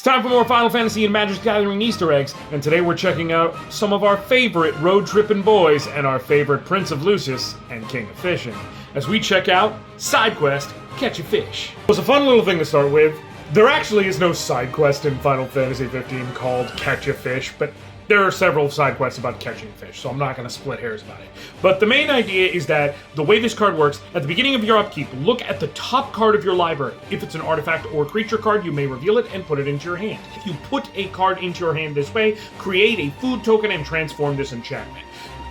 time for more Final Fantasy and Magic's Gathering Easter eggs, and today we're checking out some of our favorite road trippin' boys and our favorite Prince of Lucis and King of Fishing, as we check out Side Quest, Catch a Fish. It was a fun little thing to start with. There actually is no side quest in Final Fantasy 15 called Catch a Fish, but there are several side quests about catching fish, so I'm not going to split hairs about it. But the main idea is that the way this card works, at the beginning of your upkeep, look at the top card of your library. If it's an artifact or creature card, you may reveal it and put it into your hand. If you put a card into your hand this way, create a food token and transform this enchantment.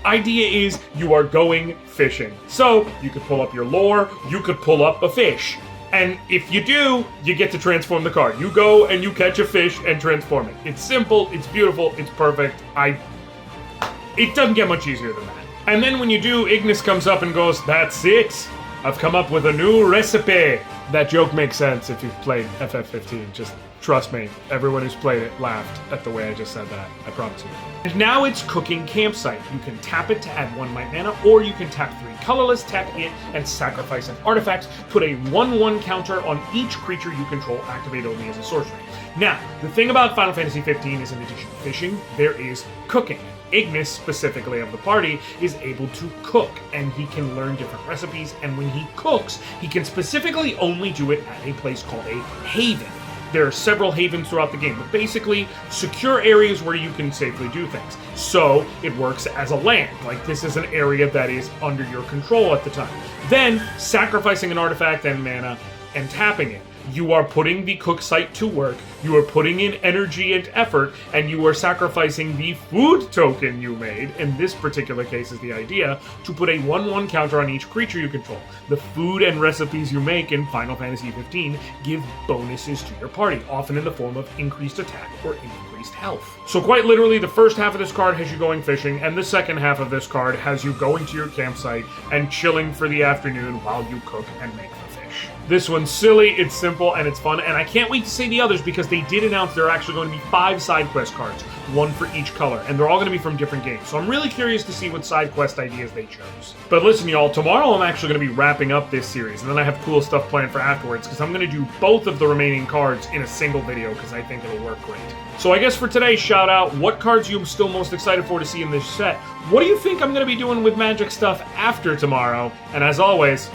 Idea is you are going fishing. So you could pull up your lore, you could pull up a fish. And if you do, you get to transform the card. You go and you catch a fish and transform it. It's simple, it's beautiful, it's perfect. It doesn't get much easier than that. And then when you do, Ignis comes up and goes, "That's it. I've come up with a new recipe." That joke makes sense if you've played FF15. Just trust me, everyone who's played it laughed at the way I just said that. I promise you. And now it's Cooking Campsite. You can tap it to add 1 white mana, or you can tap 3 colorless, tap it, and sacrifice an artifact. Put a 1/1 counter on each creature you control, activate only as a sorcery. Now, the thing about Final Fantasy 15 is in addition to fishing, there is cooking. Ignis, specifically of the party, is able to cook, and he can learn different recipes, and when he cooks, he can specifically only do it at a place called a haven. There are several havens throughout the game, but basically secure areas where you can safely do things. So it works as a land, like this is an area that is under your control at the time. Then, sacrificing an artifact and mana and tapping it. You are putting the cook site to work, you are putting in energy and effort, and you are sacrificing the food token you made, in this particular case is the idea, to put a 1/1 counter on each creature you control. The food and recipes you make in Final Fantasy 15 give bonuses to your party, often in the form of increased attack or increased health. So quite literally, the first half of this card has you going fishing, and the second half of this card has you going to your campsite and chilling for the afternoon while you cook and make the fish. This one's silly, it's simple, and it's fun, and I can't wait to see the others because they did announce there are actually going to be 5 side quest cards, 1 for each color, and they're all going to be from different games. So I'm really curious to see what side quest ideas they chose. But listen, y'all, tomorrow I'm actually going to be wrapping up this series, and then I have cool stuff planned for afterwards because I'm going to do both of the remaining cards in a single video because I think it'll work great. So I guess for today's shout out, what cards are you still most excited for to see in this set? What do you think I'm going to be doing with Magic stuff after tomorrow? And as always,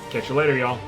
catch you later, y'all.